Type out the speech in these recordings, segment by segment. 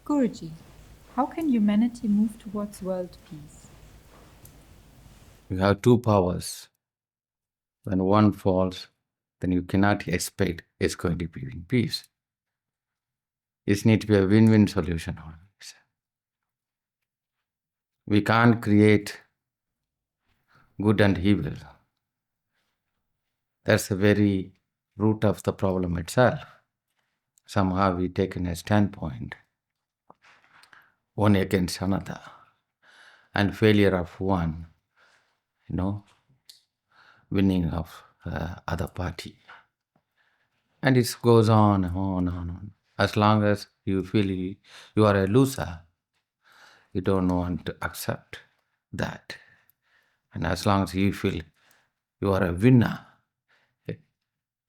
Guruji, how can humanity move towards world peace? You have two powers. When one falls, then you cannot expect it's going to be in peace. It needs to be a win-win solution always. We can't create good and evil. That's the very root of the problem itself. Somehow we taken a standpoint, one against another, and failure of one, you know, winning of other party. And it goes on and on and on. As long as you feel you are a loser, you don't want to accept that. And as long as you feel you are a winner,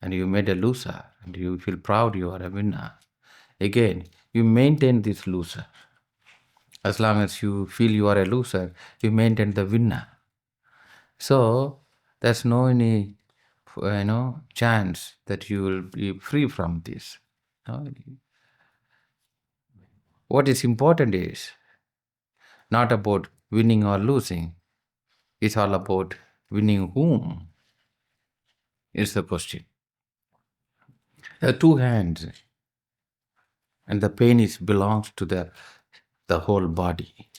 and you made a loser, and you feel proud you are a winner, again, you maintain this loser. As long as you feel you are a loser, you maintain the winner. So there's no any chance that you will be free from this. No? What is important is not about winning or losing. It's all about winning whom is the question. There are two hands, and the pain is belongs to the whole body.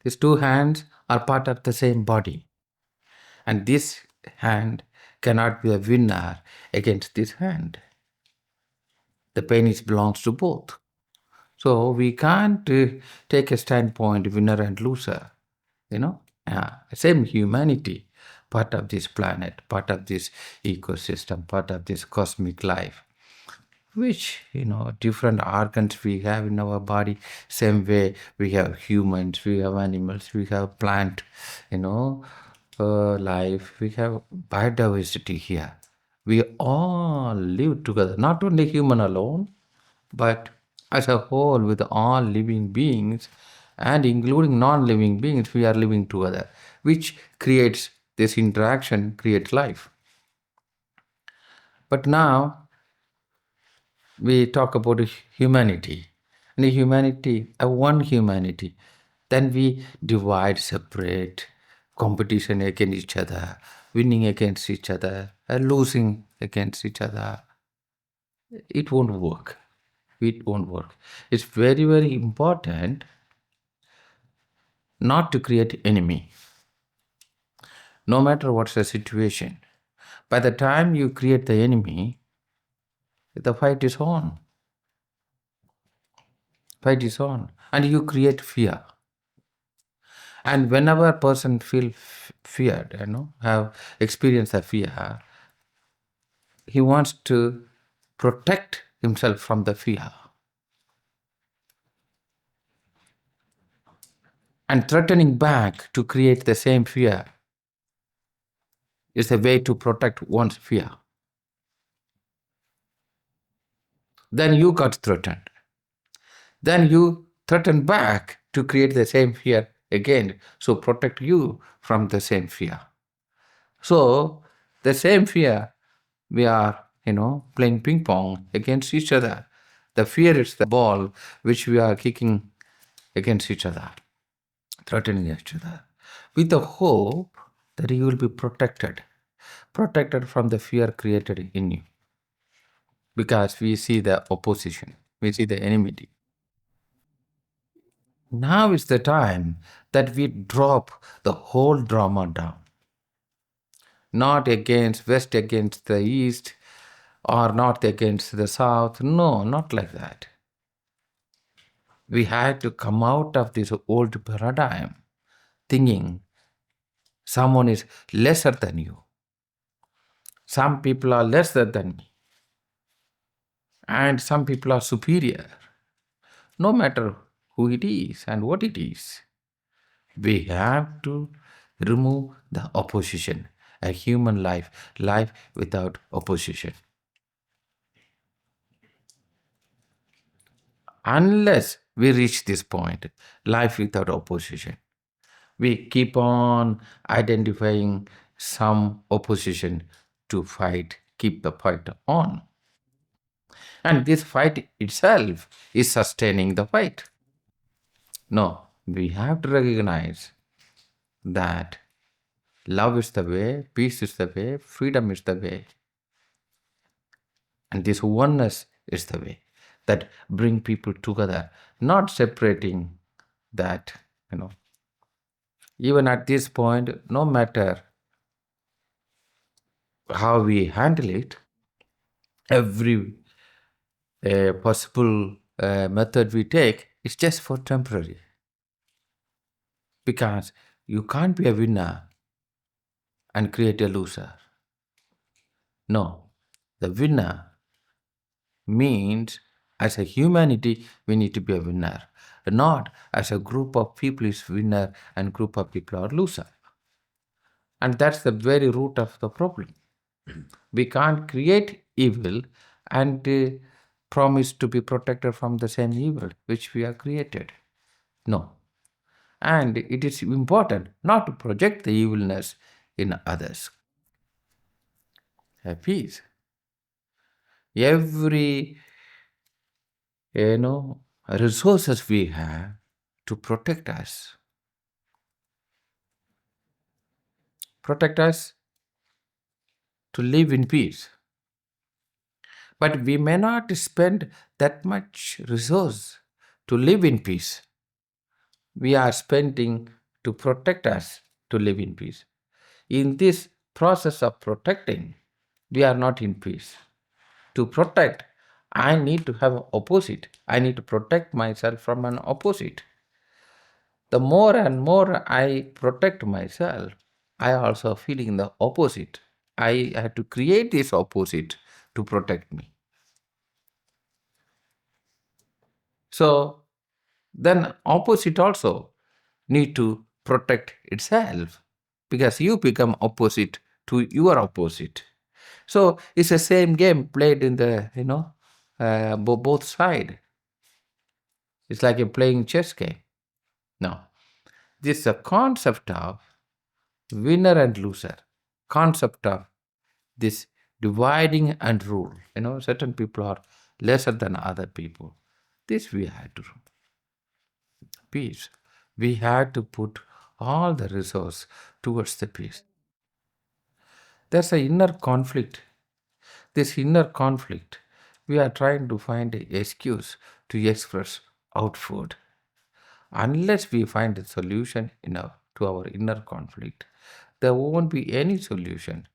These two hands are part of the same body, and this hand cannot be a winner against this hand. The pain is belongs to both. So we can't take a standpoint winner and loser. Same humanity, part of this planet, part of this ecosystem, part of this cosmic life, which different organs we have in our body. Same way we have humans, we have animals, we have plant, life, we have biodiversity here. We all live together, not only human alone, but as a whole with all living beings, and including non-living beings, we are living together, which creates this interaction, creates life. But now we talk about humanity, and humanity, one humanity. Then we divide, separate, competition against each other, winning against each other, losing against each other. It won't work. It won't work. It's very, very important not to create enemy, no matter what's the situation. By the time you create the enemy, the fight is on. Fight is on. And you create fear. And whenever a person feel feared, have experienced a fear, he wants to protect himself from the fear. And threatening back to create the same fear is a way to protect one's fear. Then you got threatened. Then you threaten back to create the same fear again, so protect you from the same fear. So the same fear, we are, playing ping pong against each other. The fear is the ball which we are kicking against each other, threatening each other, with the hope that you will be protected from the fear created in you. Because we see the opposition, we see the enmity. Now is the time that we drop the whole drama down. Not against West against the East or North against the South. No, not like that. We had to come out of this old paradigm thinking someone is lesser than you. Some people are lesser than me. And some people are superior. No matter who it is and what it is. We have to remove the opposition. A human life without opposition. Unless we reach this point, life without opposition, we keep on identifying some opposition to fight, keep the fight on. And this fight itself is sustaining the fight. No, we have to recognize that love is the way, peace is the way, freedom is the way, and this oneness is the way that bring people together, not separating that, you know. Even at this point, no matter how we handle it, every possible method we take is just for temporary, because you can't be a winner and create a loser. No, the winner means as a humanity we need to be a winner, not as a group of people is winner and group of people are loser. And that's the very root of the problem. We can't create evil and promise to be protected from the same evil which we have created. No. And it is important not to project the evilness in others. Have peace. Every resources we have to protect us to live in peace. But we may not spend that much resource to live in peace. We are spending to protect us to live in peace. In this process of protecting, we are not in peace. To protect, I need to have opposite. I need to protect myself from an opposite. The more and more I protect myself, I also feeling the opposite. I have to create this opposite to protect me. So then opposite also need to protect itself, because you become opposite to your opposite. So it's the same game played in the both side. It's like a playing chess game. Now, this is a concept of winner and loser, concept of this dividing and rule. Certain people are lesser than other people. This we had to peace. We had to put all the resource towards the peace. There's an inner conflict. This inner conflict, we are trying to find an excuse to express outward. Unless we find a solution to our inner conflict, there won't be any solution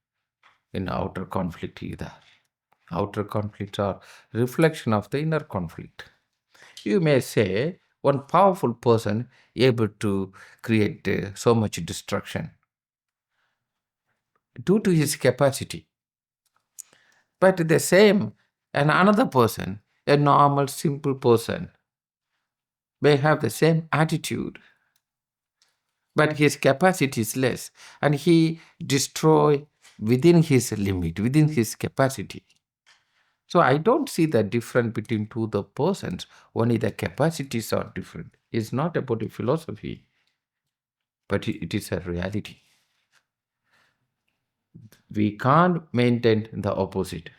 in outer conflict either. Outer conflicts are reflection of the inner conflict. You may say one powerful person able to create so much destruction due to his capacity. But the same, and another person, a normal, simple person, may have the same attitude, but his capacity is less, and he destroy within his limit, within his capacity. So I don't see the difference between two the persons. Only the capacities are different. It's not about a philosophy, but it is a reality. We can't maintain the opposite,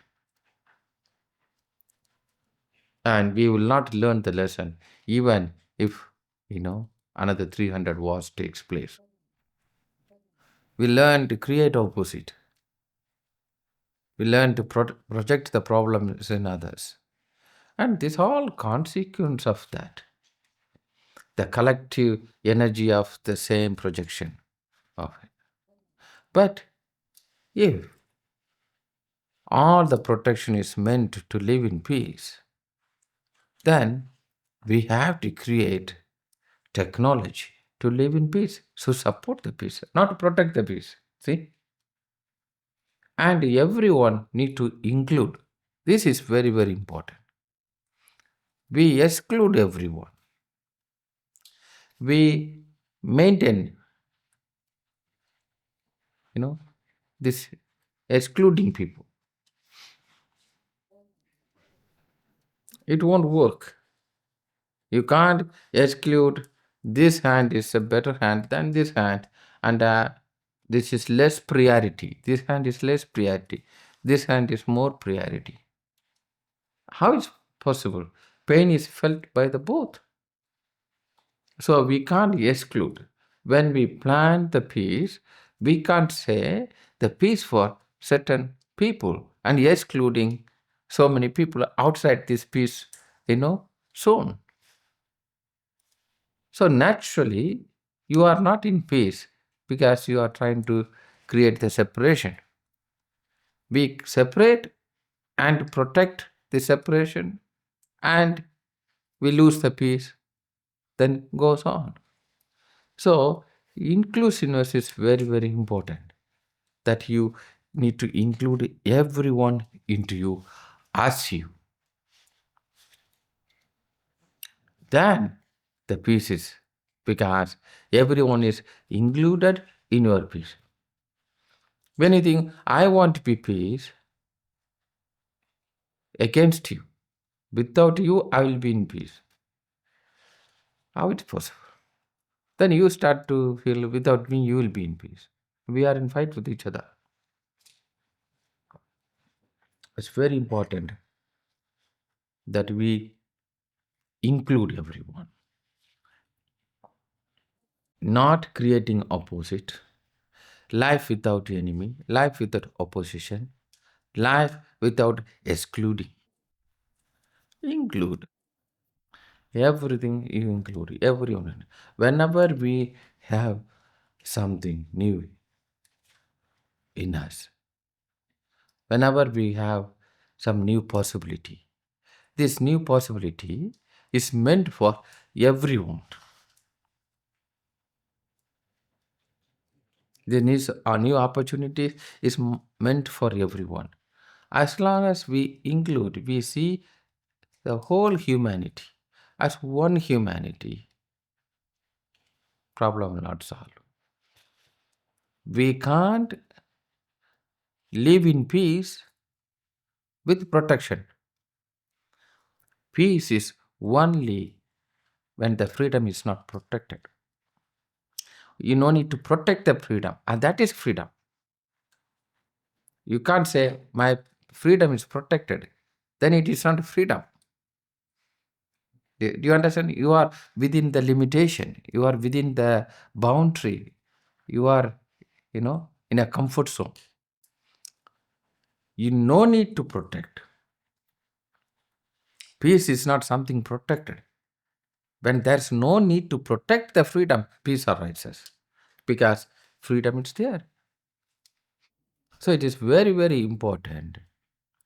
and we will not learn the lesson even if another 300 wars takes place. We learn to create opposite. We learn to project the problems in others, and this all consequence of that, the collective energy of the same projection of it. But if all the protection is meant to live in peace, then we have to create technology to live in peace, to support the peace, not to protect the peace. See? And everyone need to include. This is very, very important. We exclude everyone. We maintain, this excluding people. It won't work. You can't exclude this hand is a better hand than this hand, and this is less priority. This hand is less priority. This hand is more priority. How is possible? Pain is felt by the both. So we can't exclude. When we plan the peace, we can't say the peace for certain people and excluding so many people outside this peace, zone. So naturally, you are not in peace because you are trying to create the separation. We separate and protect the separation, and we lose the peace, then goes on. So inclusiveness is very, very important, that you need to include everyone into you as you. Then the peace is, because everyone is included in your peace. When you think, I want to be peace against you, without you, I will be in peace. How it's possible? Then you start to feel, without me, you will be in peace. We are in fight with each other. It's very important that we include everyone, not creating opposite, life without enemy, life without opposition, life without excluding. Include everything, you include everyone. Whenever we have something new in us, whenever we have some new possibility, this new possibility is meant for everyone. The new opportunity is meant for everyone. As long as we include, we see the whole humanity as one humanity, problem will not solve. We can't live in peace with protection. Peace is only when the freedom is not protected. You no need to protect the freedom, and that is freedom. You can't say my freedom is protected, then it is not freedom. Do you understand? You are within the limitation, you are within the boundary, you are, in a comfort zone. You no need to protect. Peace is not something protected. When there's no need to protect the freedom, peace arises because freedom is there. So it is very, very important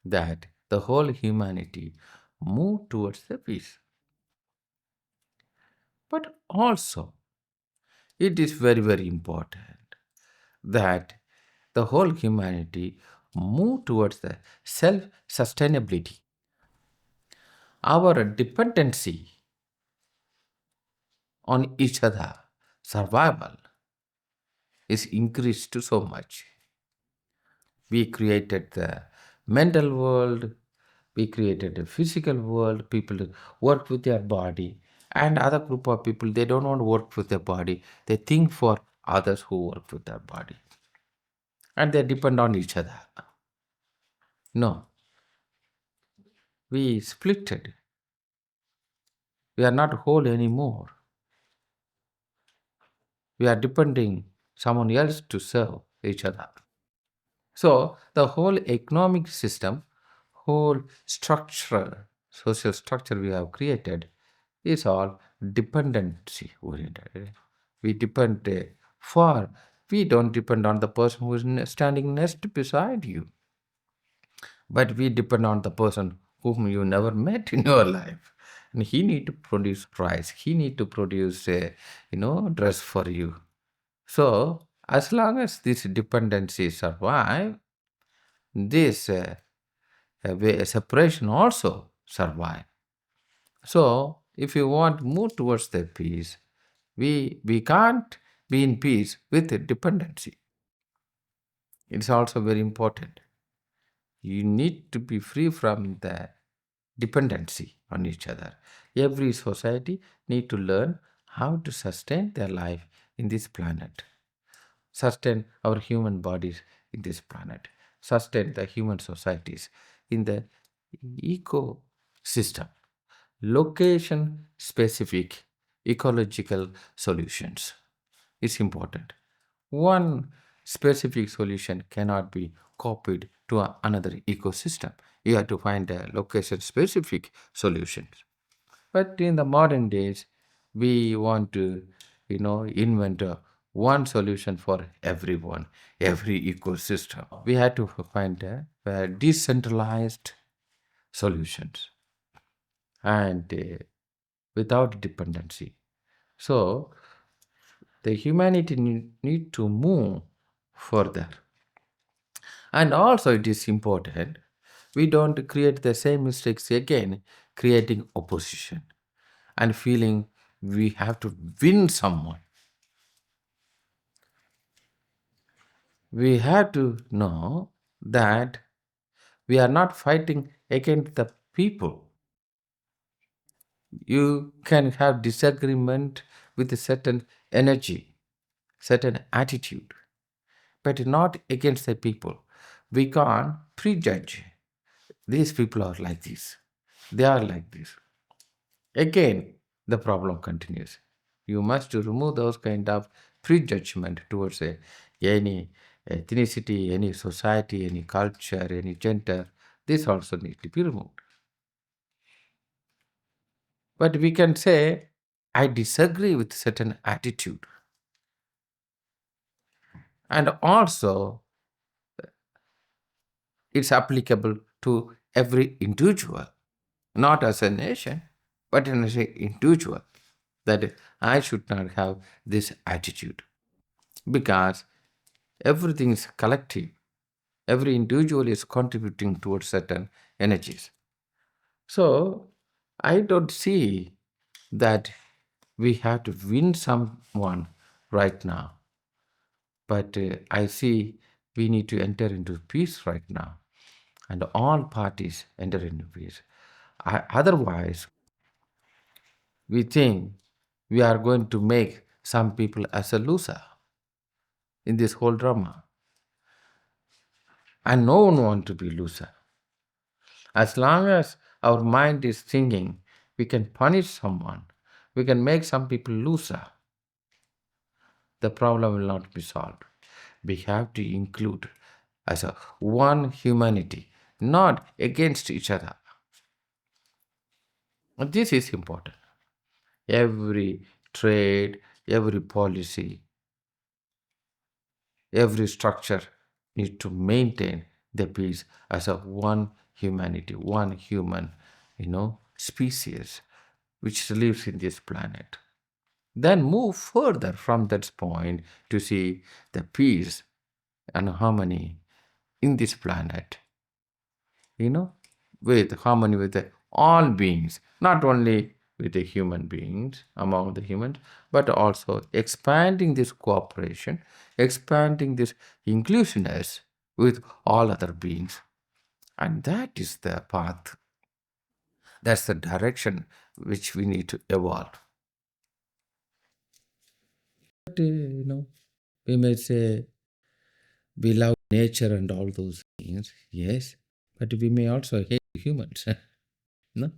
that the whole humanity move towards the peace. But also, it is very, very important that the whole humanity move towards the self sustainability. Our dependency on each other, survival, is increased to so much. We created the mental world, we created a physical world, people work with their body, and other group of people, they don't want to work with their body. They think for others who work with their body. And they depend on each other. No, we splitted. We are not whole anymore. We are depending someone else to serve each other. So the whole economic system, whole structure, social structure we have created is all dependency oriented. We depend for, we don't depend on the person who is standing next beside you, but we depend on the person whom you never met in your life. And he need to produce price, he need to produce a, dress for you. So as long as this dependency survive, this separation also survive. So if you want to move towards the peace, we can't be in peace with dependency. It's also very important. You need to be free from the dependency on each other. Every society need to learn how to sustain their life in this planet, sustain our human bodies in this planet, sustain the human societies in the system. Location specific ecological solutions is important. One specific solution cannot be copied to another ecosystem. You have to find a location specific solutions. But in the modern days, we want to, invent one solution for everyone, every ecosystem. We had to find decentralized solutions and without dependency. So the humanity need to move further. And also, it is important we don't create the same mistakes again, creating opposition and feeling we have to win someone. We have to know that we are not fighting against the people. You can have disagreement with a certain energy, certain attitude, but not against the people. We can't prejudge. These people are like this. They are like this. Again, the problem continues. You must remove those kind of prejudgment towards any ethnicity, any society, any culture, any gender. This also needs to be removed. But we can say, I disagree with certain attitude. And also, it's applicable to every individual, not as a nation, but as an individual, that I should not have this attitude because everything is collective. Every individual is contributing towards certain energies. So I don't see that we have to win someone right now, but I see we need to enter into peace right now, and all parties enter into peace. Otherwise, we think we are going to make some people as a loser in this whole drama, and no one wants to be loser. As long as our mind is thinking we can punish someone, we can make some people loser, the problem will not be solved. We have to include as a one humanity, not against each other. And this is important. Every trade, every policy, every structure needs to maintain the peace as a one humanity, one human, species which lives in this planet. Then move further from that point to see the peace and harmony in this planet, with harmony with all beings, not only with the human beings, among the humans, but also expanding this cooperation, expanding this inclusiveness with all other beings. And that is the path, that's the direction which we need to evolve. But, we may say we love nature and all those things, yes, but we may also hate humans. No,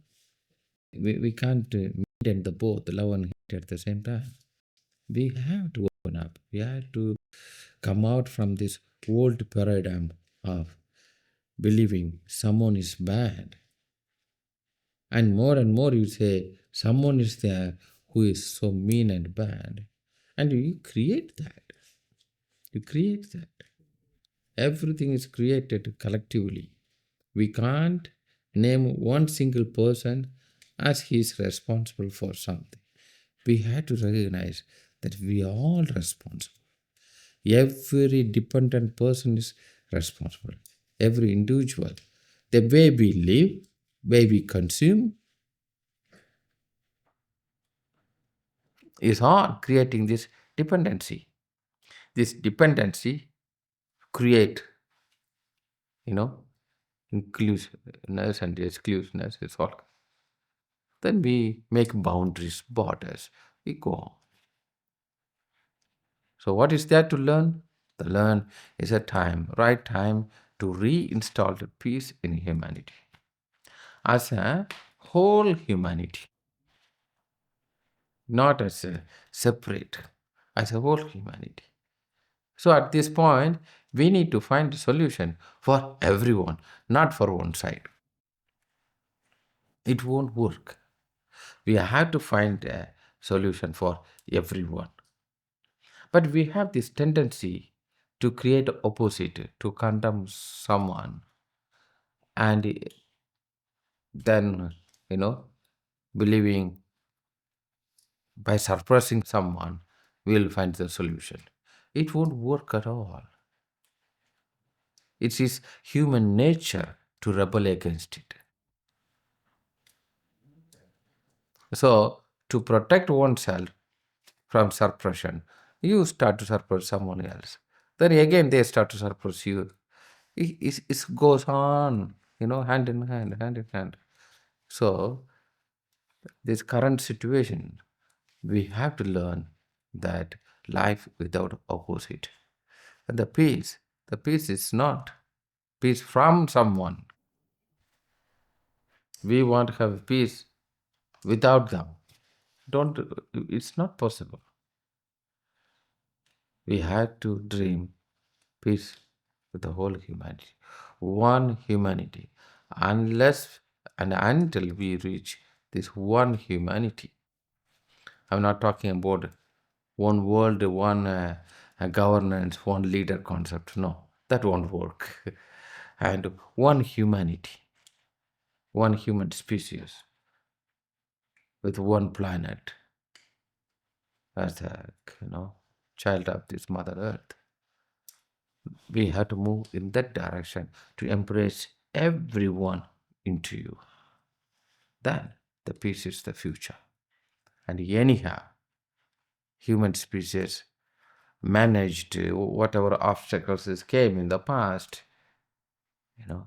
we can't maintain the both love and hate at the same time. We have to open up. We have to come out from this old paradigm of believing someone is bad. And more you say someone is there who is so mean and bad. And you create that. You create that. Everything is created collectively. We can't name one single person as he is responsible for something. We have to recognize that we are all responsible. Every dependent person is responsible. Every individual. The way we live, way we consume, is all creating this dependency. This dependency create, inclusiveness and exclusiveness is all. Then we make boundaries, borders. We go on. So what is there to learn? The learn is a time, right time to reinstall the peace in humanity. As a whole humanity, not as a separate, as a whole humanity. So at this point, we need to find a solution for everyone, not for one side. It won't work. We have to find a solution for everyone. But we have this tendency to create opposite, to condemn someone, and then, you know, believing by suppressing someone, we'll find the solution. It won't work at all. It is human nature to rebel against it. So, to protect oneself from suppression, you start to suppress someone else. Then again, they start to suppress you. It goes on, hand in hand, hand in hand. So, this current situation, we have to learn that life without opposite. And the peace is not peace from someone. We want to have peace without them. Don't, it's not possible. We have to dream peace with the whole humanity, one humanity. Unless and until we reach this one humanity, I'm not talking about one world, one governance, one leader concept. No, that won't work. And one humanity, one human species with one planet as a child of this Mother Earth. We have to move in that direction to embrace everyone into you. Then the peace is the future. And anyhow, human species managed whatever obstacles came in the past,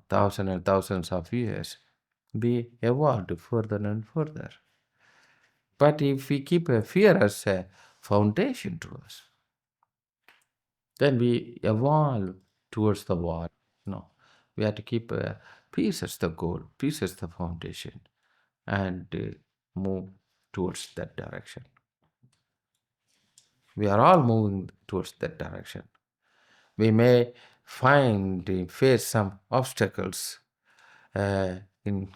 thousands and thousands of years, we evolved further and further. But if we keep a fear as a foundation to us, then we evolve towards the wall. No, we have to keep peace as the goal, peace as the foundation, and move towards that direction. We are all moving towards that direction. We may face some obstacles in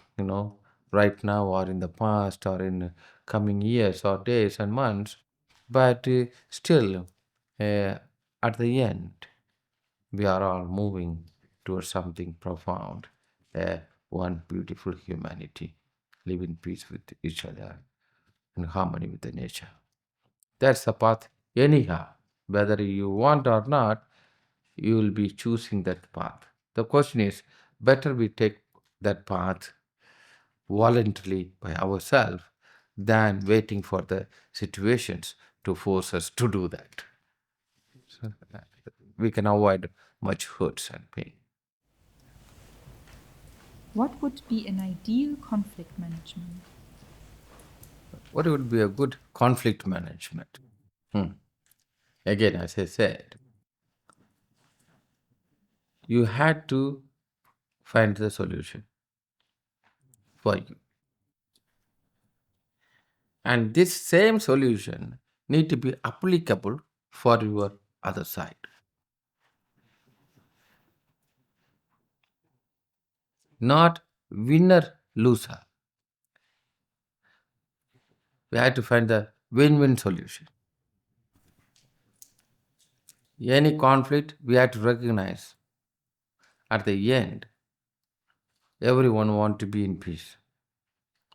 right now or in the past or in coming years or days and months, but still at the end we are all moving towards something profound, one beautiful humanity, live in peace with each other, in harmony with the nature. That's the path. Anyhow, whether you want or not, you will be choosing that path. The question is, better we take that path voluntarily by ourselves than waiting for the situations to force us to do that. So, we can avoid much hurts and pain. What would be an ideal conflict management? What would be a good conflict management? Again, as I said, you had to find the solution for you. And this same solution need to be applicable for your other side. Not winner loser. We have to find the win-win solution. Any conflict we have to recognize at the end everyone want to be in peace.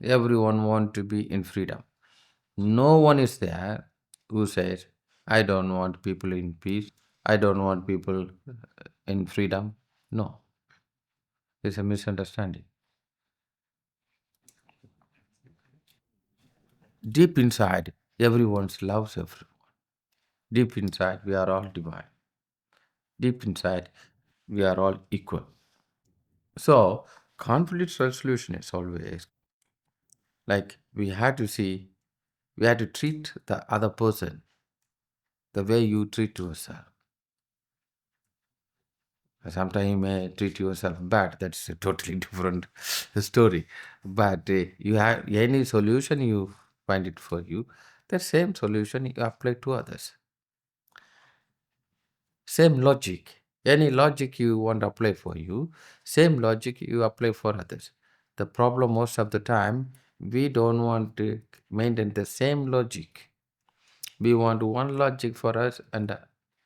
Everyone want to be in freedom. No one is there who says, I don't want people in peace. I don't want people in freedom. No. It's a misunderstanding. Deep inside, everyone loves everyone. Deep inside, we are all divine. Deep inside, we are all equal. So, conflict resolution is always like we had to treat the other person the way you treat yourself. Sometimes you may treat yourself bad. That's a totally different story. But you have any solution, you find it for you. The same solution you apply to others. Same logic. Any logic you want to apply for you, same logic you apply for others. The problem most of the time, we don't want to maintain the same logic. We want one logic for us and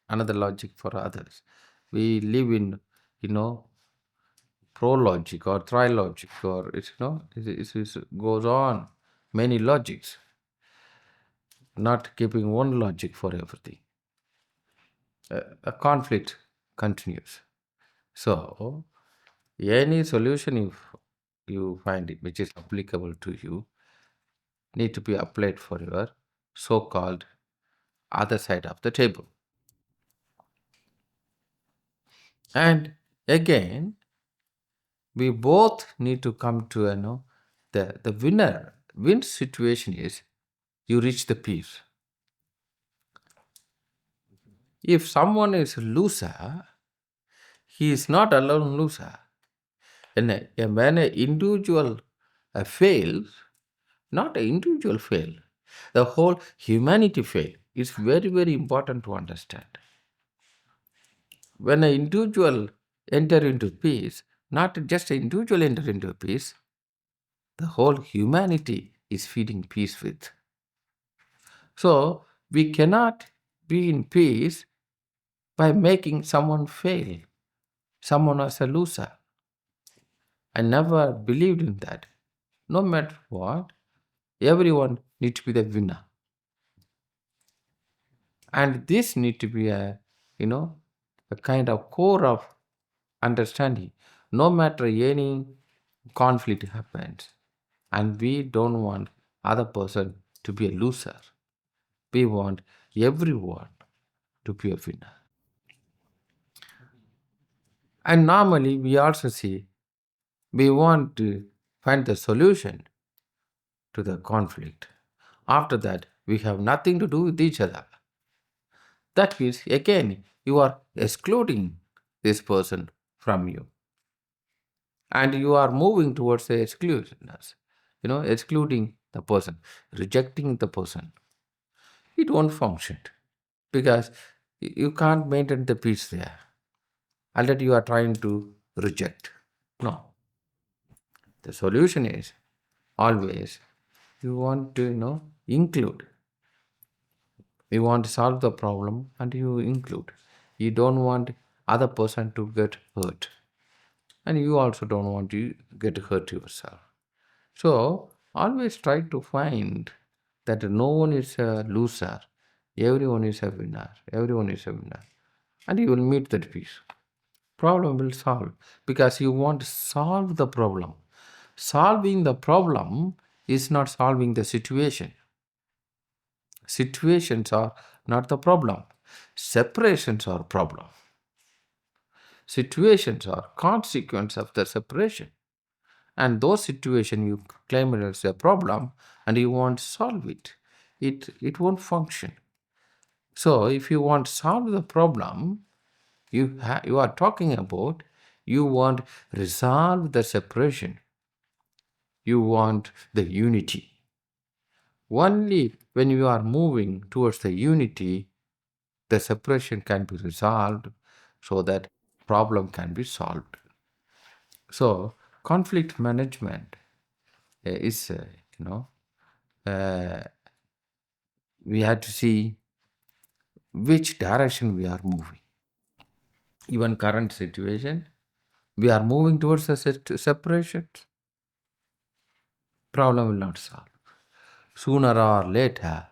another logic for others. We live in, you know, pro-logic or tri-logic, or it goes on many logics, not keeping one logic for everything. A conflict continues. So any solution if you find it which is applicable to you need to be applied for your so-called other side of the table. And again, we both need to come to the win situation is you reach the peace. If someone is a loser, he is not alone loser. And when an individual fails, not an individual fail, the whole humanity fail. It's very, very important to understand. When an individual enter into peace, not just an individual enter into peace, the whole humanity is feeding peace with. So we cannot be in peace by making someone fail, someone as a loser. I never believed in that. No matter what, everyone needs to be the winner. And this need to be you know, a kind of core of understanding. No matter any conflict happens, and we don't want other person to be a loser. We want everyone to be a winner. And normally we also see we want to find the solution to the conflict. After that, we have nothing to do with each other. That means, again, you are excluding this person from you. And you are moving towards the exclusiveness, excluding the person, rejecting the person. It won't function because you can't maintain the peace there. Already you are trying to reject. No. The solution is always you want to, include. You want to solve the problem and you include. You don't want other person to get hurt. And you also don't want to get hurt yourself. So always try to find that no one is a loser. Everyone is a winner. Everyone is a winner. And you will meet that peace. Problem will solve because you want to solve the problem. Solving the problem is not solving the situation. Situations are not the problem. Separations are problem. Situations are consequence of the separation. And those situations you claim it as a problem and you want to solve it. It won't function. So if you want to solve the problem, you are talking about you want resolve the separation. You want the unity. Only when you are moving towards the unity, the separation can be resolved so that problem can be solved. So conflict management is, uh, we have to see which direction we are moving. Even current situation, we are moving towards the separation. Problem will not solve. Sooner or later,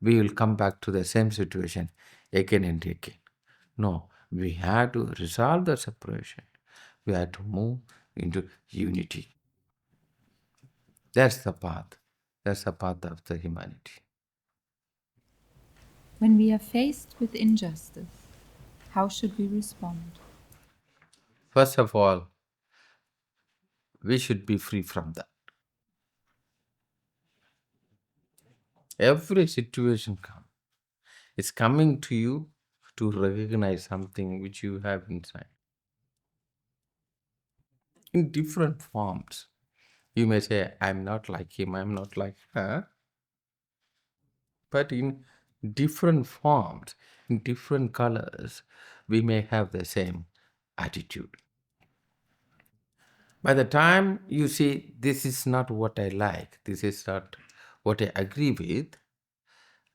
we will come back to the same situation again and again. No, we have to resolve the separation. We have to move into unity. That's the path. That's the path of the humanity. When we are faced with injustice, how should we respond? First of all, we should be free from that. Every situation comes. It's coming to you to recognize something which you have inside. in different forms. You may say, I'm not like him, I'm not like her, but in different forms, in different colors, we may have the same attitude. By the time you see, this is not what I like, this is not what I agree with,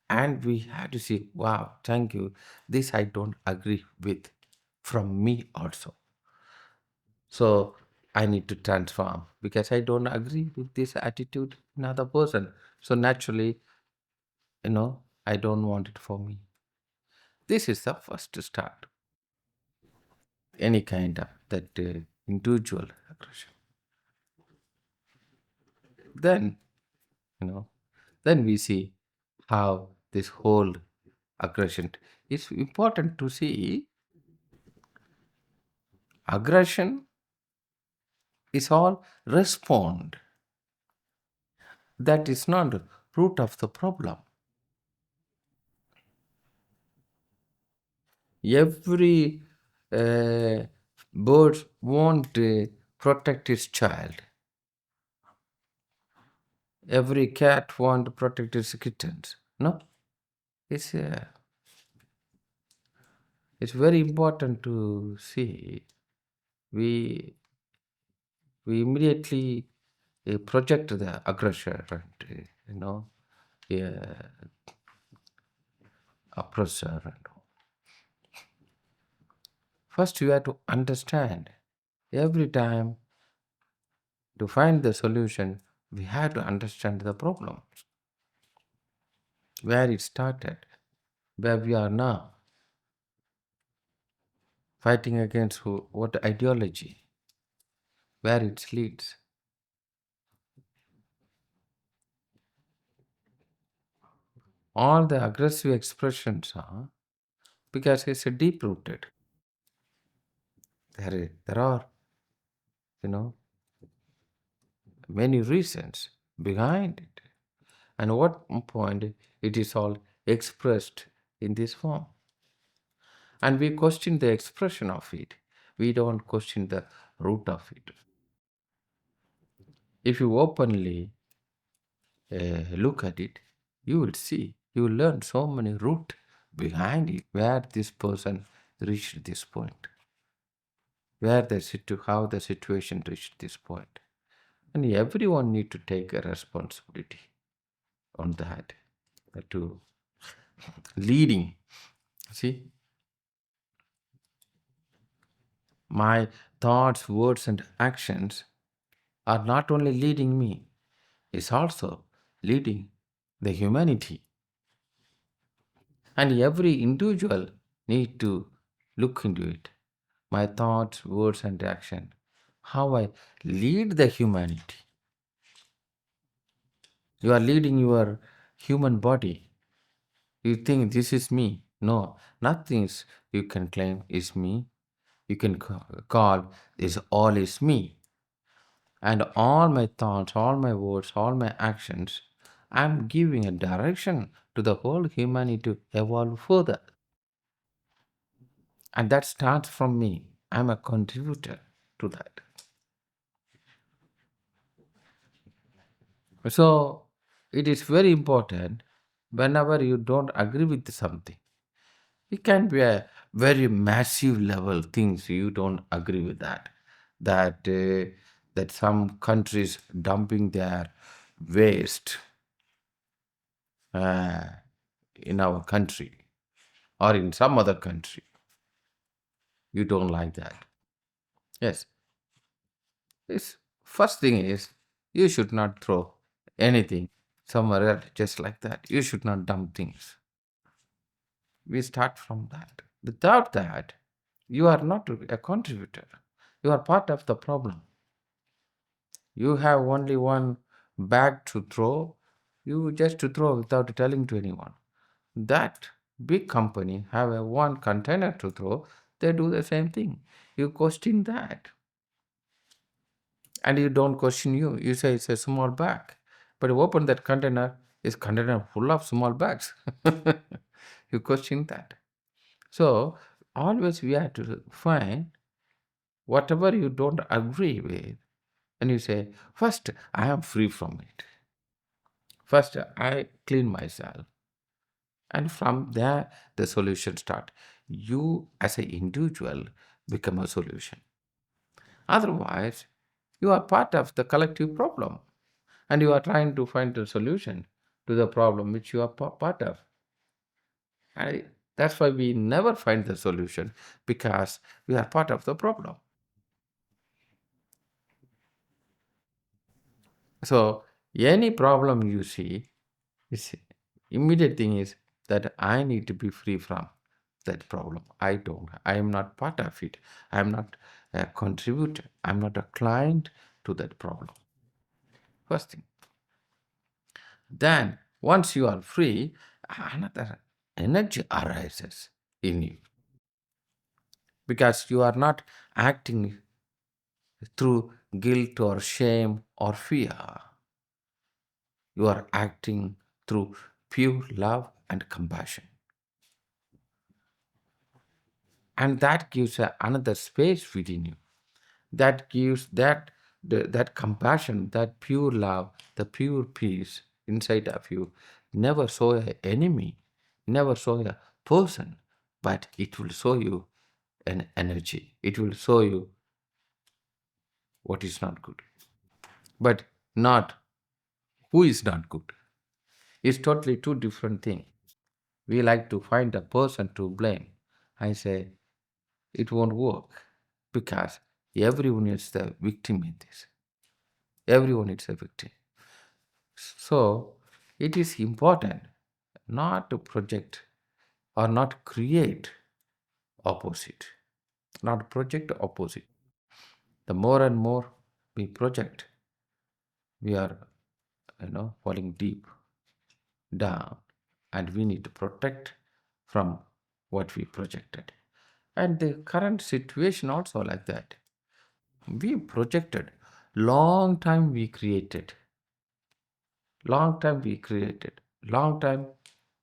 and we have to see, wow, thank you, this I don't agree with from me also. So I need to transform because I don't agree with this attitude in other person. So naturally, I don't want it for me. This is the first start. Any kind of that individual aggression. Then, you know, then we see how this whole aggression. It's important to see aggression is all respond. That is not the root of the problem. Every bird want protect its child. Every cat want to protect its kittens. No, it's it's very important to see. We we immediately project the aggressor and uh, oppressor. And all. First, you have to understand. Every time to find the solution, we have to understand the problem, where it started, where we are now, fighting against who, what ideology, where it leads. All the aggressive expressions are because it's a deep rooted. There are, you know, many reasons behind it. And what point it is all expressed in this form. And we question the expression of it. We don't question the root of it. If you openly look at it, you will see, you will learn so many root behind it, where this person reached this point, how the situation reached this point. And everyone need to take a responsibility on that, to leading. See, my thoughts, words, and actions are not only leading me, it's also leading the humanity. And every individual need to look into it. My thoughts, words, and action. How I lead the humanity. You are leading your human body. You think this is me. No, nothing is you can claim is me. You can call this all is me. And all my thoughts, all my words, all my actions, I'm giving a direction to the whole humanity to evolve further. And that starts from me. I'm a contributor to that. So it is very important whenever you don't agree with something. It can be a very massive level things you don't agree with that. That some countries dumping their waste uh, in our country or in some other country. You don't like that. Yes. This first thing is you should not throw anything somewhere else just like that. You should not dump things. We start from that. Without that, you are not a contributor. You are part of the problem. You have only one bag to throw. You just to throw without telling to anyone. That big company have a one container to throw. They do the same thing. You question that, and you don't question you. You say it's a small bag, but you open that container. Is container full of small bags? You question that. So always we have to find whatever you don't agree with, and you say, first, I am free from it. First, I clean myself. And from there, the solution start. You, as an individual, become a solution. Otherwise, you are part of the collective problem, and you are trying to find a solution to the problem which you are part of. And that's why we never find the solution, because we are part of the problem. So any problem you see, is immediate thing is that I need to be free from that problem. I am not part of it. I am not a contributor. I'm not a client to that problem. First thing. Then, once you are free, another energy arises in you, because you are not acting through guilt or shame or fear. You are acting through pure love and compassion. And that gives another space within you. That gives that compassion, that pure love, the pure peace inside of you. Never show an enemy, never show a person, but it will show you an energy. It will show you what is not good, but not who is not good. It's totally two different things. We like to find a person to blame. I say it won't work, because everyone is the victim in this. Everyone is a victim. So it is important not to project or not create opposite, not project opposite. The more and more we project, we are falling deep down, and we need to protect from what we projected. And the current situation also like that. We projected, long time we created, long time we created, long time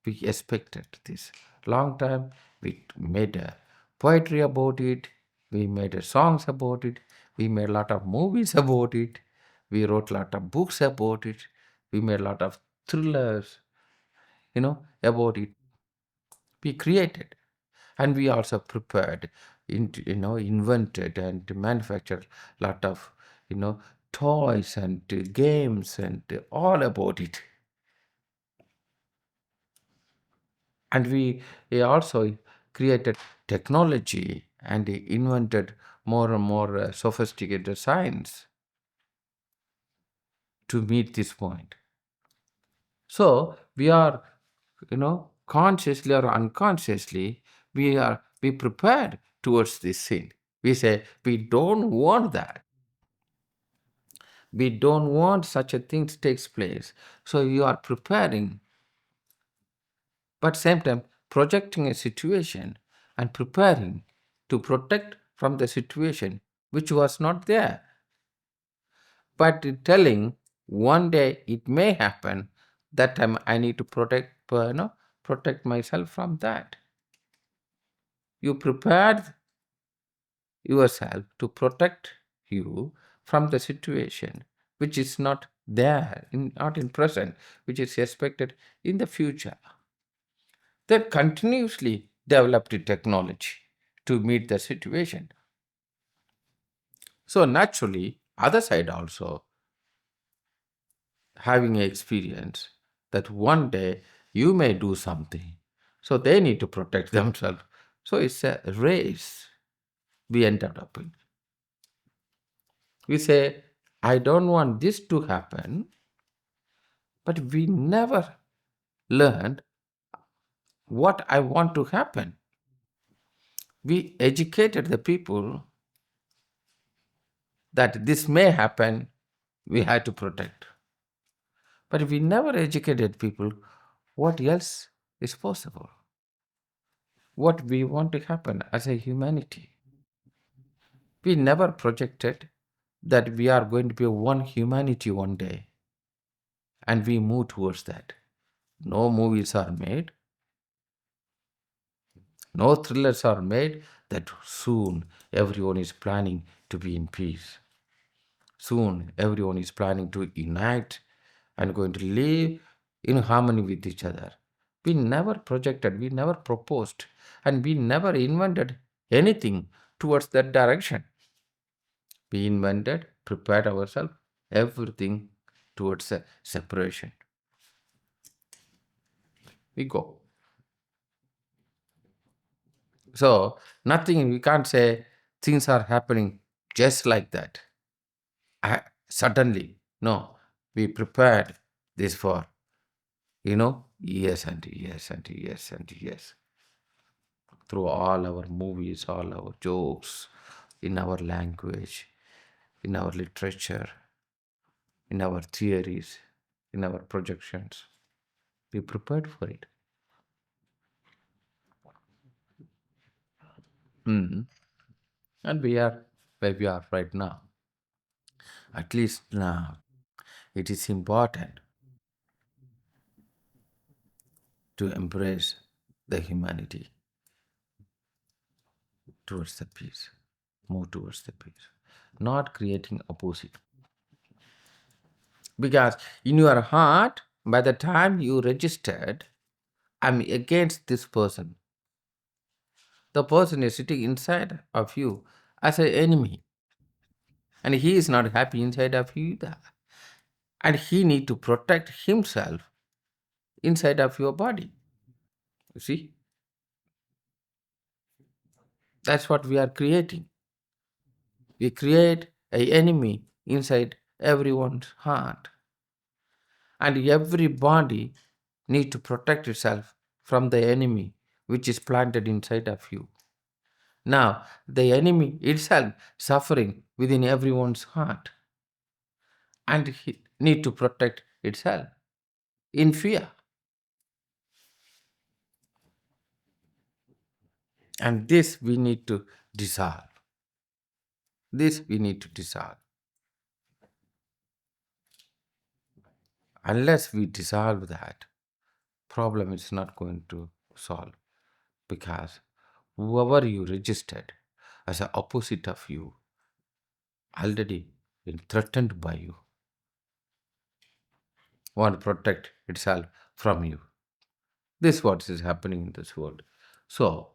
we expected this, long time we made a poetry about it, we made a songs about it, we made a lot of movies about it, we wrote a lot of books about it, we made a lot of thrillers, about it. We created, and we also prepared, invented and manufactured a lot of toys and games and all about it. And we also created technology and invented more and more sophisticated science to meet this point. So we are, consciously or unconsciously, we prepared towards this sin. We say we don't want that. We don't want such a thing takes place. So you are preparing, but same time projecting a situation and preparing to protect from the situation which was not there. But telling one day it may happen, that time I need to protect myself from that. You prepared yourself to protect you from the situation which is not there, not in present, which is expected in the future. Then continuously develop the technology to meet the situation. So naturally, other side also having an experience that one day you may do something. So they need to protect themselves. So it's a race we ended up in. We say, I don't want this to happen, but we never learned what I want to happen. We educated the people that this may happen, we had to protect. But we never educated people what else is possible, what we want to happen as a humanity. We never projected that we are going to be one humanity one day, and we move towards that. No movies are made, no thrillers are made that soon everyone is planning to be in peace. Soon everyone is planning to unite and going to live in harmony with each other. We never projected, we never proposed, and we never invented anything towards that direction. We invented, prepared ourselves, everything towards a separation. We go. So, nothing, we can't say things are happening just like that. Suddenly. No, we prepared this for, years and years and years and years. Through all our movies, all our jokes, in our language, in our literature, in our theories, in our projections. We prepared for it. Mhm. And we are where we are right now. At least now, it is important to embrace the humanity towards the peace, move towards the peace, not creating opposite. Because in your heart, by the time you registered, I'm against this person, the person is sitting inside of you as an enemy, and he is not happy inside of you either, and he need to protect himself inside of your body. You see, that's what we are creating. We create an enemy inside everyone's heart, and every body need to protect itself from the enemy which is planted inside of you. Now, the enemy itself suffering within everyone's heart, and he need to protect itself in fear. And this we need to dissolve. This we need to dissolve. Unless we dissolve that, problem is not going to solve, because whoever you registered as an opposite of you already been threatened by you, want to protect itself from you. This is what is happening in this world. So,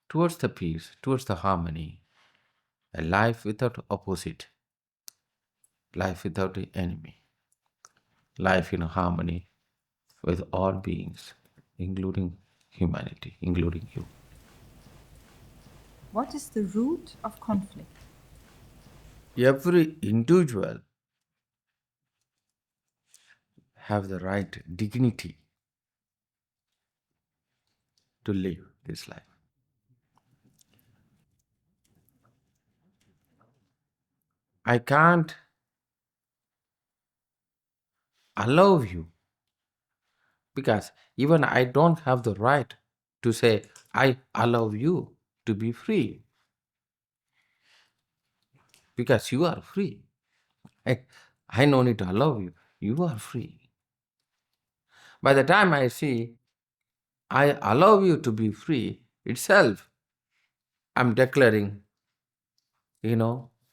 towards the peace, towards the harmony, a life without opposite, life without the enemy, life in harmony with all beings, including humanity, including you. What is the root of conflict? Every individual have the right dignity to live this life. I can't allow you, because even I don't have the right to say, I allow you to be free, because you are free. I no need to allow you. You are free. By the time I see I allow you to be free itself, I'm declaring,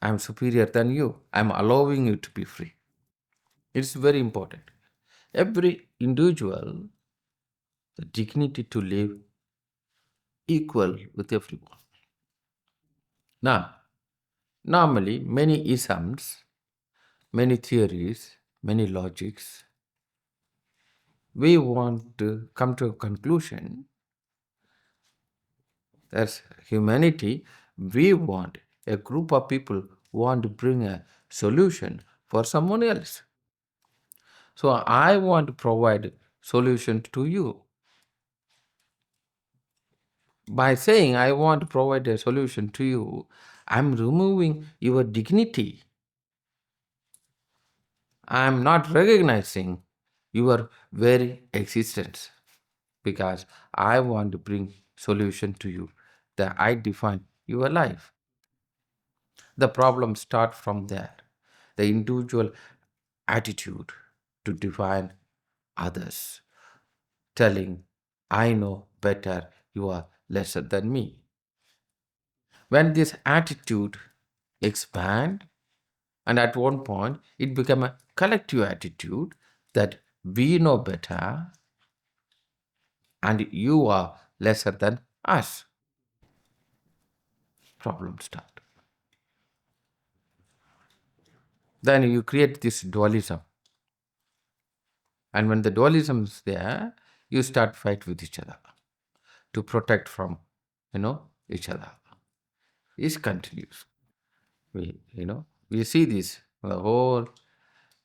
I'm superior than you. I'm allowing you to be free. It's very important. Every individual, the dignity to live equal with everyone. Now, normally, many isms, many theories, many logics, we want to come to a conclusion that humanity, we want a group of people who want to bring a solution for someone else. So I want to provide solution to you. By saying I want to provide a solution to you, I'm removing your dignity. I'm not recognizing your very existence, because I want to bring solution to you, that I define your life. The problem starts from there. The individual attitude to define others, telling, I know better, you are lesser than me. When this attitude expand, and at one point it become a collective attitude that we know better and you are lesser than us, problems start. Then you create this dualism. And when the dualism is there, you start fight with each other to protect from, each other. This continues. We see this the whole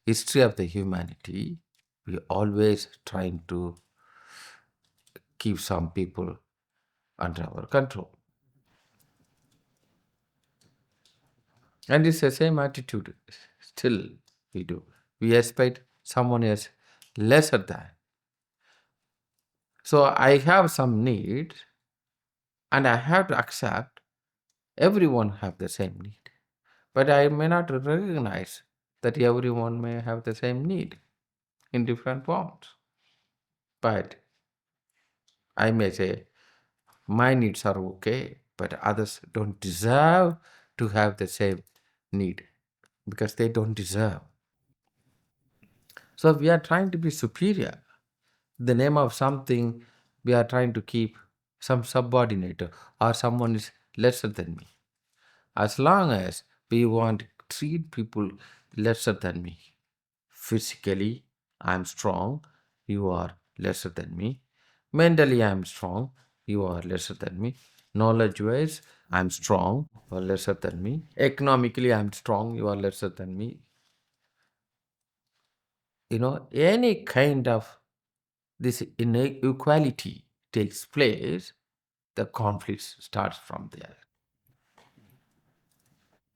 history of the humanity. We always trying to keep some people under our control. And it's the same attitude still we do. We expect someone else lesser than. So I have some needs and I have to accept everyone have the same need. But I may not recognize that everyone may have the same need in different forms. But I may say my needs are okay, but others don't deserve to have the same need because they don't deserve. So we are trying to be superior. In the name of something, we are trying to keep some subordinate or someone is lesser than me. As long as we want to treat people lesser than me, physically I am strong, you are lesser than me. Mentally I am strong, you are lesser than me. Knowledge wise, I am strong, you are lesser than me. Economically I am strong, you are lesser than me. Any kind of this inequality takes place, the conflict starts from there.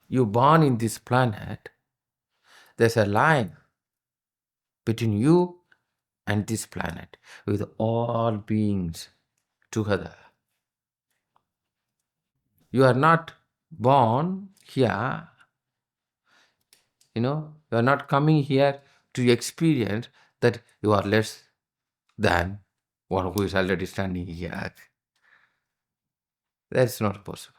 You born in this planet, there's a line between you and this planet with all beings together. You are not born here, you are not coming here to experience that you are less than one who is already standing here. That's not possible.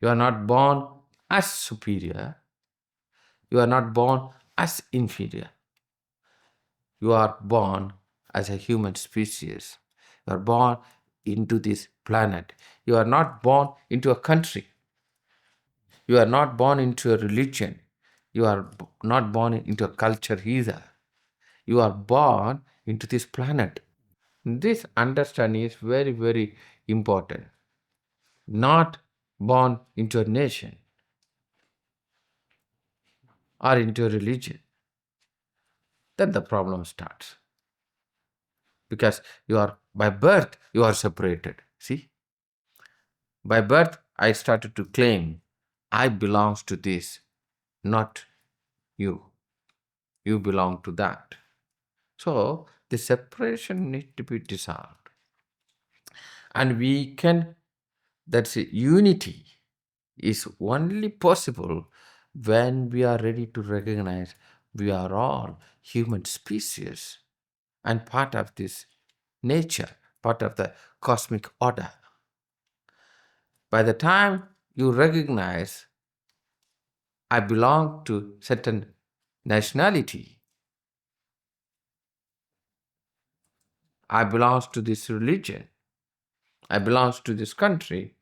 You are not born as superior, you are not born as inferior. You are born as a human species. You are born into this planet. You are not born into a country. You are not born into a religion. You are not born into a culture either. You are born into this planet. This understanding is very, very important. Not born into a nation or into a religion. Then the problem starts. Because you are, by birth, you are separated. See? By birth, I started to claim I belong to this, not you. You belong to that. So the separation needs to be dissolved. And that's unity is only possible when we are ready to recognize we are all human species and part of this nature, part of the cosmic order. By the time you recognize I belong to certain nationality, I belong to this religion, I belong to this country,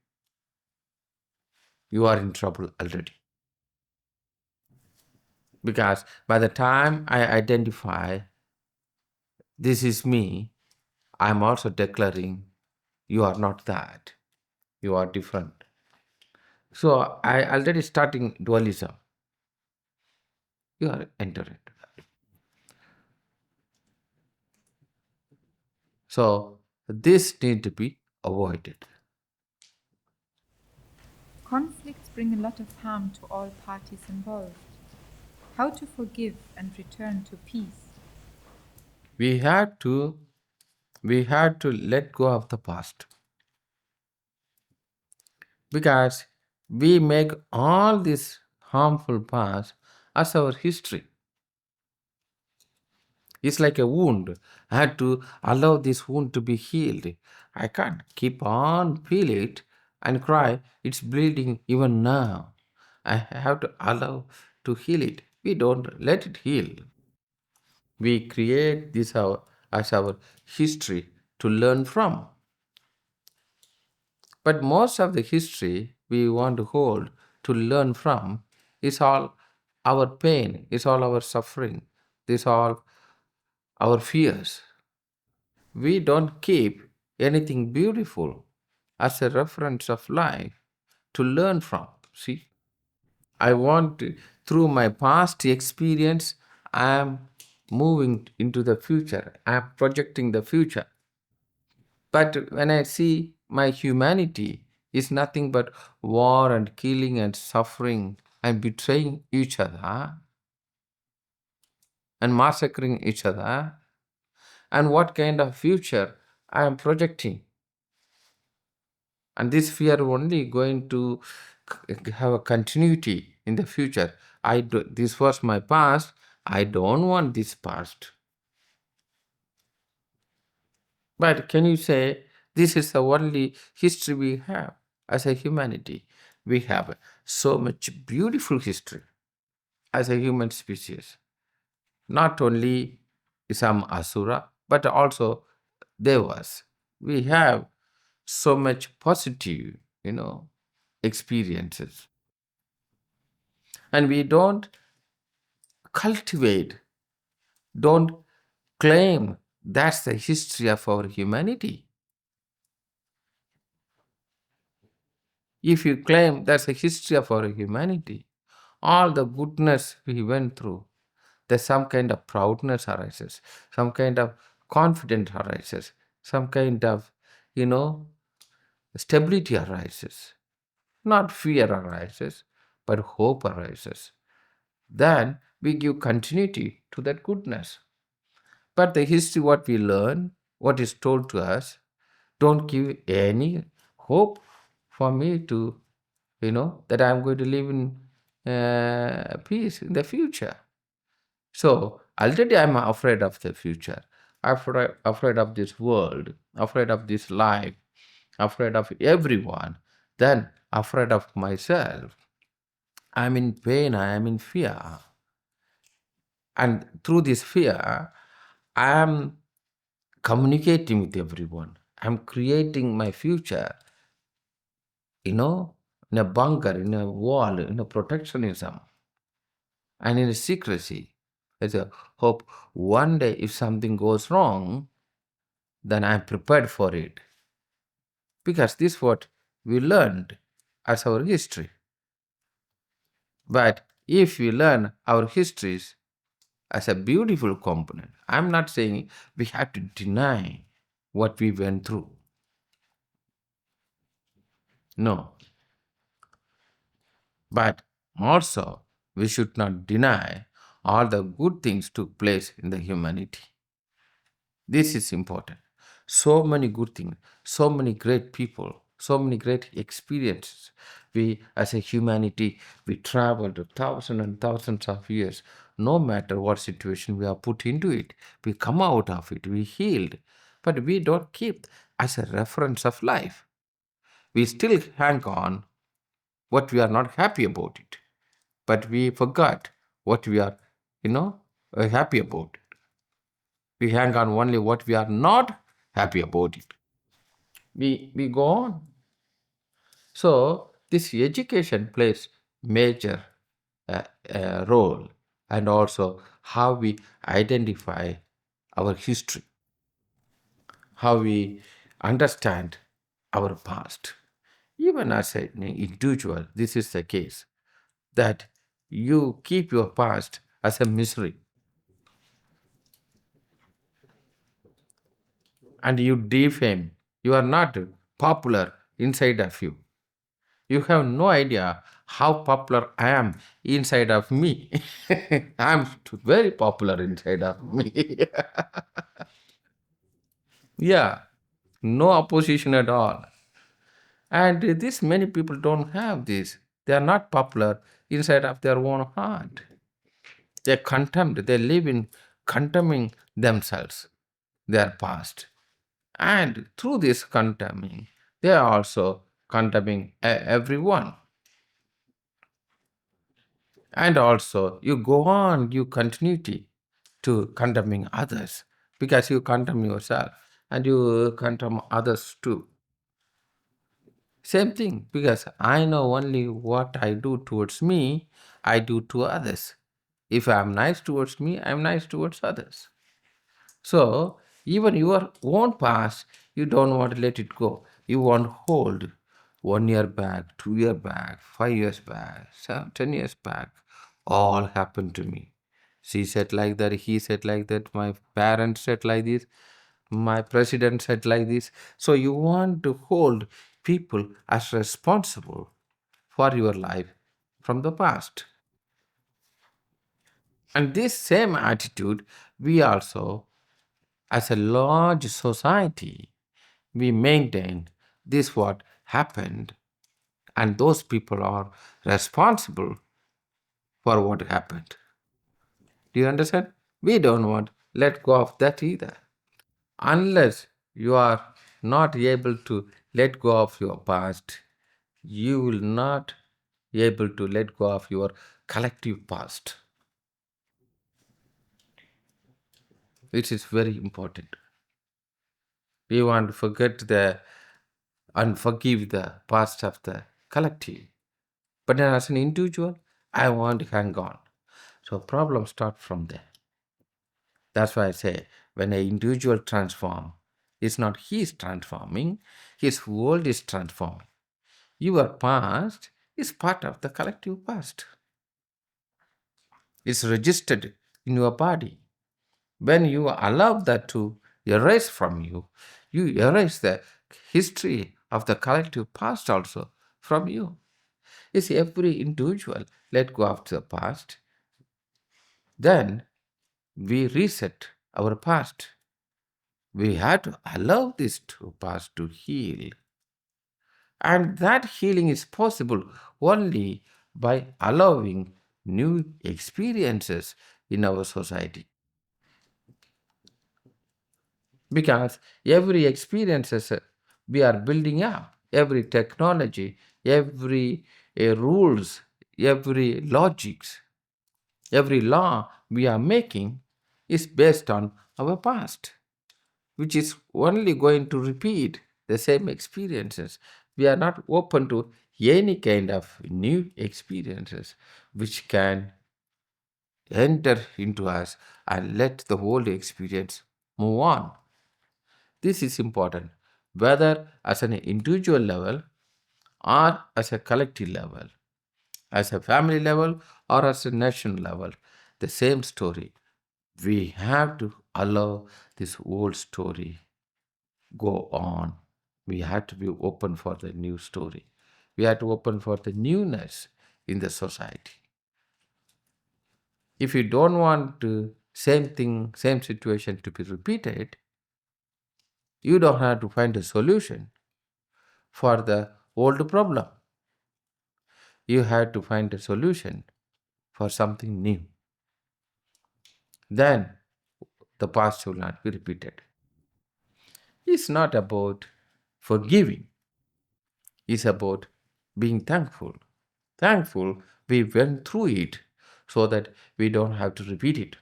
you are in trouble already. Because by the time I identify this is me, I'm also declaring you are not that, you are different. So I already starting dualism. You are entering into that. So this need to be avoided. Conflicts bring a lot of harm to all parties involved. How to forgive and return to peace? We had to let go of the past because we make all this harmful past as our history. It's like a wound. I had to allow this wound to be healed. I can't keep on feel it and cry, it's bleeding even now. I have to allow to heal it. We don't let it heal. We create this as our history to learn from. But most of the history we want to hold to learn from is all our pain, is all our suffering, is all our fears. We don't keep anything beautiful as a reference of life to learn from. See, I want to, through my past experience, I am moving into the future. I am projecting the future. But when I see my humanity is nothing but war and killing and suffering and betraying each other and massacring each other, and what kind of future I am projecting. And this fear only going to have a continuity in the future. This was my past. I don't want this past. But can you say this is the only history we have as a humanity? We have so much beautiful history as a human species. Not only some asura, but also devas. We have so much positive, experiences. And we don't cultivate, don't claim that's the history of our humanity. If you claim that's the history of our humanity, all the goodness we went through, there's some kind of proudness arises, some kind of confidence arises, some kind of, you know, stability arises. Not fear arises, but hope arises. Then we give continuity to that goodness. But the history, what we learn, what is told to us, don't give any hope for me to, that I'm going to live in peace in the future. So already I'm afraid of the future, afraid of this world, afraid of this life, afraid of everyone, then afraid of myself. I'm in pain, I am in fear. And through this fear, I am communicating with everyone. I'm creating my future, in a bunker, in a wall, in a protectionism, and in a secrecy. There's a hope one day if something goes wrong, then I'm prepared for it. Because this is what we learned as our history. But if we learn our histories as a beautiful component, I'm not saying we have to deny what we went through. No. But also, we should not deny all the good things took place in the humanity. This is important. So many good things, so many great people, so many great experiences. We, as a humanity, we traveled thousands and thousands of years. No matter what situation we are put into it, we come out of it, we healed. But we don't keep as a reference of life. We still hang on what we are not happy about it. But we forgot what we are, happy about. We hang on only what we are not happy about it. We go on. So this education plays major role, and also how we identify our history, how we understand our past. Even as an individual, this is the case that you keep your past as a misery and you defame. You are not popular inside of you. You have no idea how popular I am inside of me. I'm very popular inside of me. Yeah, no opposition at all. And this many people don't have this. They are not popular inside of their own heart. They contempt, they live in condemning themselves, their past. And through this condemning, they are also condemning everyone. And also, you go on, you continuity to condemning others because you condemn yourself and you condemn others too. Same thing, because I know only what I do towards me, I do to others. If I'm nice towards me, I'm nice towards others. So, even your own past, you don't want to let it go. You want to hold 1 year back, 2 year back, 5 years back, 10 years back. All happened to me. She said like that, he said like that, my parents said like this, my president said like this. So you want to hold people as responsible for your life from the past. And this same attitude, we also, as a large society, we maintain this what happened, and those people are responsible for what happened. Do you understand? We don't want let go of that either. Unless you are not able to let go of your past, you will not be able to let go of your collective past, which is very important. We want to forget the and forgive the past of the collective. But then as an individual, I want to hang on. So problems start from there. That's why I say when an individual transform, it's not he is transforming, his world is transforming. Your past is part of the collective past. It's registered in your body. When you allow that to erase from you, you erase the history of the collective past also from you. Is every individual let go of the past, then we reset our past. We have to allow this past to heal. And that healing is possible only by allowing new experiences in our society. Because every experiences we are building up, every technology, every rules, every logics, every law we are making is based on our past, which is only going to repeat the same experiences. We are not open to any kind of new experiences which can enter into us and let the whole experience move on. This is important, whether as an individual level or as a collective level, as a family level or as a nation level. The same story. We have to allow this old story go on. We have to be open for the new story. We have to open for the newness in the society. If you don't want same thing, same situation to be repeated, you don't have to find a solution for the old problem. You have to find a solution for something new. Then the past will not be repeated. It's not about forgiving, it's about being thankful. Thankful we went through it so that we don't have to repeat it.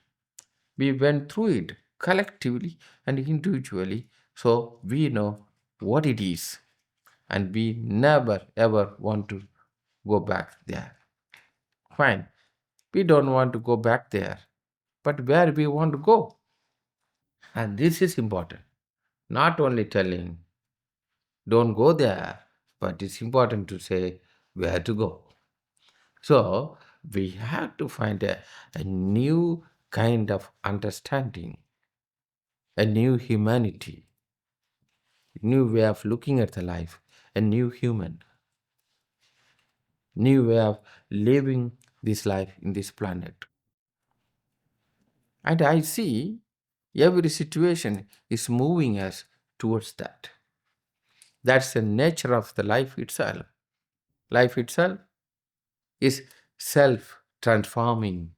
We went through it collectively and individually so we know what it is and we never ever want to go back there. Fine, we don't want to go back there, but where we want to go. And this is important. Not only telling don't go there, but it's important to say where to go. So we have to find a new kind of understanding, a new humanity, new way of looking at the life, a new human, new way of living this life in this planet. And I see every situation is moving us towards that. That's the nature of the life itself. Life itself is self transforming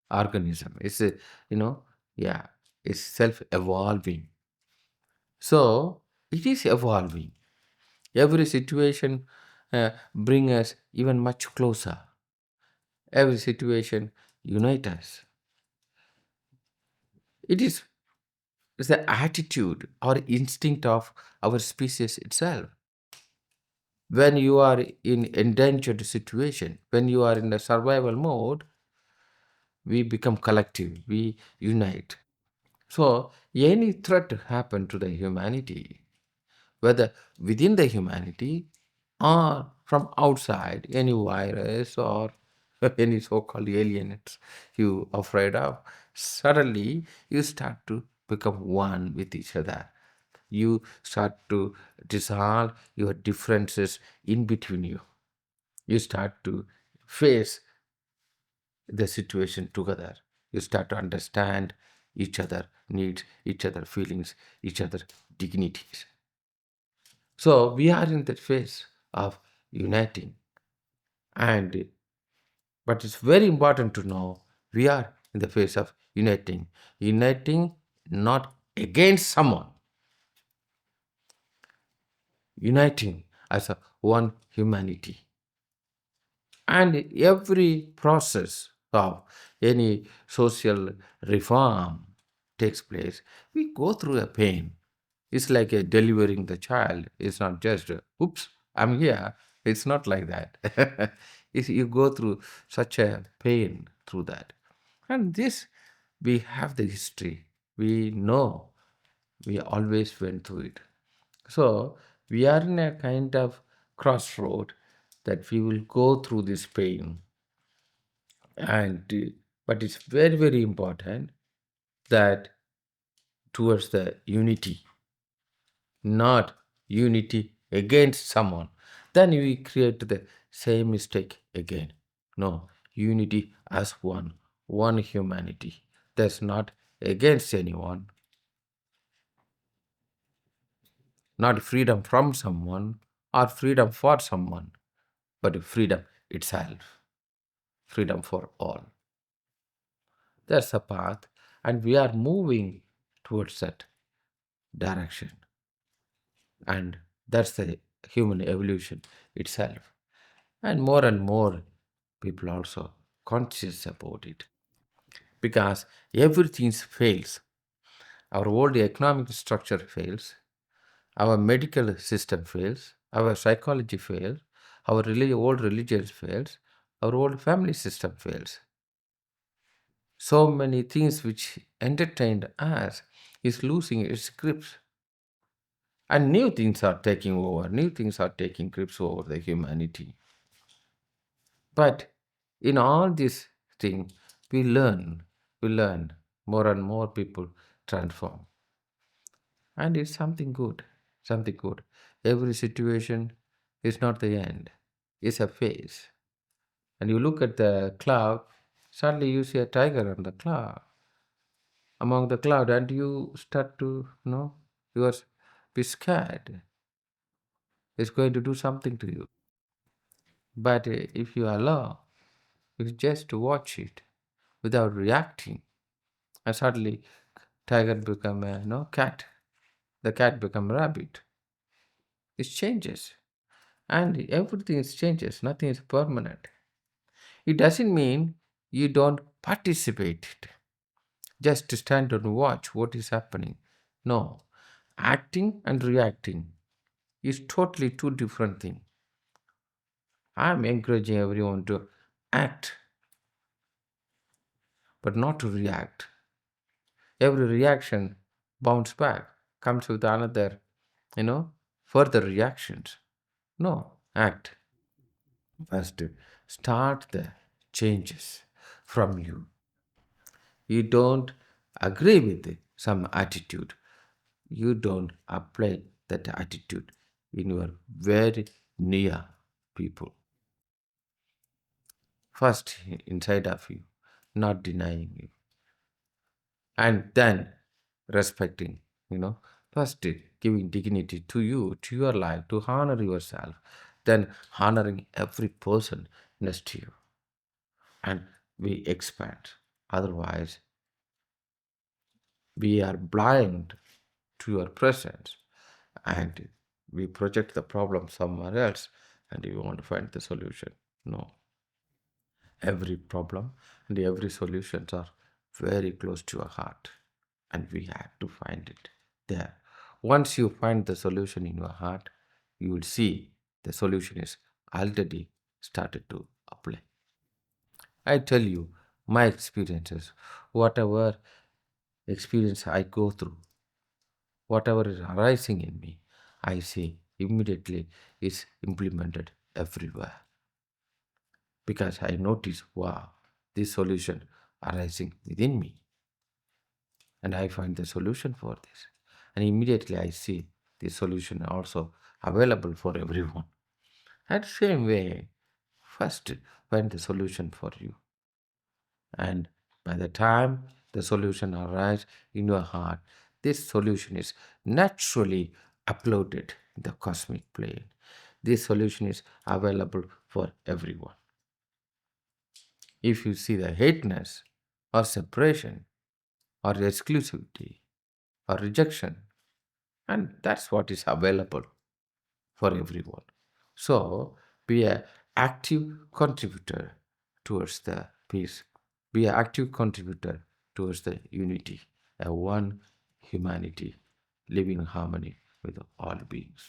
organism. It's a, yeah, it's self evolving. So it is evolving. Every situation bring us even much closer. Every situation unites us. It is it's the attitude or instinct of our species itself. When you are in endangered situation, when you are in a survival mode, we become collective, we unite. So any threat happen to the humanity, whether within the humanity or from outside, any virus or any so-called aliens you afraid of, suddenly you start to become one with each other. You start to dissolve your differences in between you. You start to face the situation together. You start to understand each other needs, each other feelings, each other dignities. So we are in that phase of uniting. And but it's very important to know we are in the phase of uniting. Uniting not against someone, uniting as a one humanity. And every process of any social reform takes place, we go through a pain. It's like a delivering the child. It's not just, oops, I'm here. It's not like that. You go through such a pain through that. And this, we have the history. We know we always went through it. So we are in a kind of crossroad that we will go through this pain. And but it's very, very important that towards the unity, not unity against someone, then we create the same mistake again. No, unity as one humanity. That's not against anyone, not freedom from someone or freedom for someone, but freedom itself, freedom for all. That's a path, and we are moving towards that direction. And that's the human evolution itself. And more people also conscious about it because everything fails. Our old economic structure fails, our medical system fails, our psychology fails, our old religion fails, our old family system fails. So many things which entertained us is losing its grips. And new things are taking over, new things are taking grips over the humanity. But in all these things, we learn more and more people transform. And it's something good, something good. Every situation is not the end, it's a phase. And you look at the cloud, suddenly you see a tiger on the cloud, among the cloud, and you start to, you are be scared. It's going to do something to you. But if you allow, if you just watch it without reacting, and suddenly tiger become a cat, the cat become rabbit. It changes, and everything is changes. Nothing is permanent. It doesn't mean you don't participate. It just to stand and watch what is happening. No, acting and reacting is totally two different things. I'm encouraging everyone to act, but not to react. Every reaction bounce back, comes with another, you know, further reactions. No, act. First, start the changes from you. You don't agree with some attitude. You don't apply that attitude in your very near people. First, inside of you, not denying you. And then respecting, first giving dignity to you, to your life, to honor yourself, then honoring every person next to you, and we expand. Otherwise, we are blind to your presence and we project the problem somewhere else and you want to find the solution. No. Every problem and every solutions are very close to your heart, and we have to find it there. Once you find the solution in your heart, you will see the solution is already started to apply. I tell you my experiences, whatever experience I go through, whatever is arising in me, I see immediately is implemented everywhere, because I notice, wow, this solution arising within me, and I find the solution for this. And immediately I see the solution also available for everyone. At the same way, first find the solution for you. And by the time the solution arises in your heart, this solution is naturally uploaded in the cosmic plane. This solution is available for everyone. If you see the hateness or separation or exclusivity or rejection, and that's what is available for everyone. So be an active contributor towards the peace. Be an active contributor towards the unity, a one humanity, living in harmony with all beings.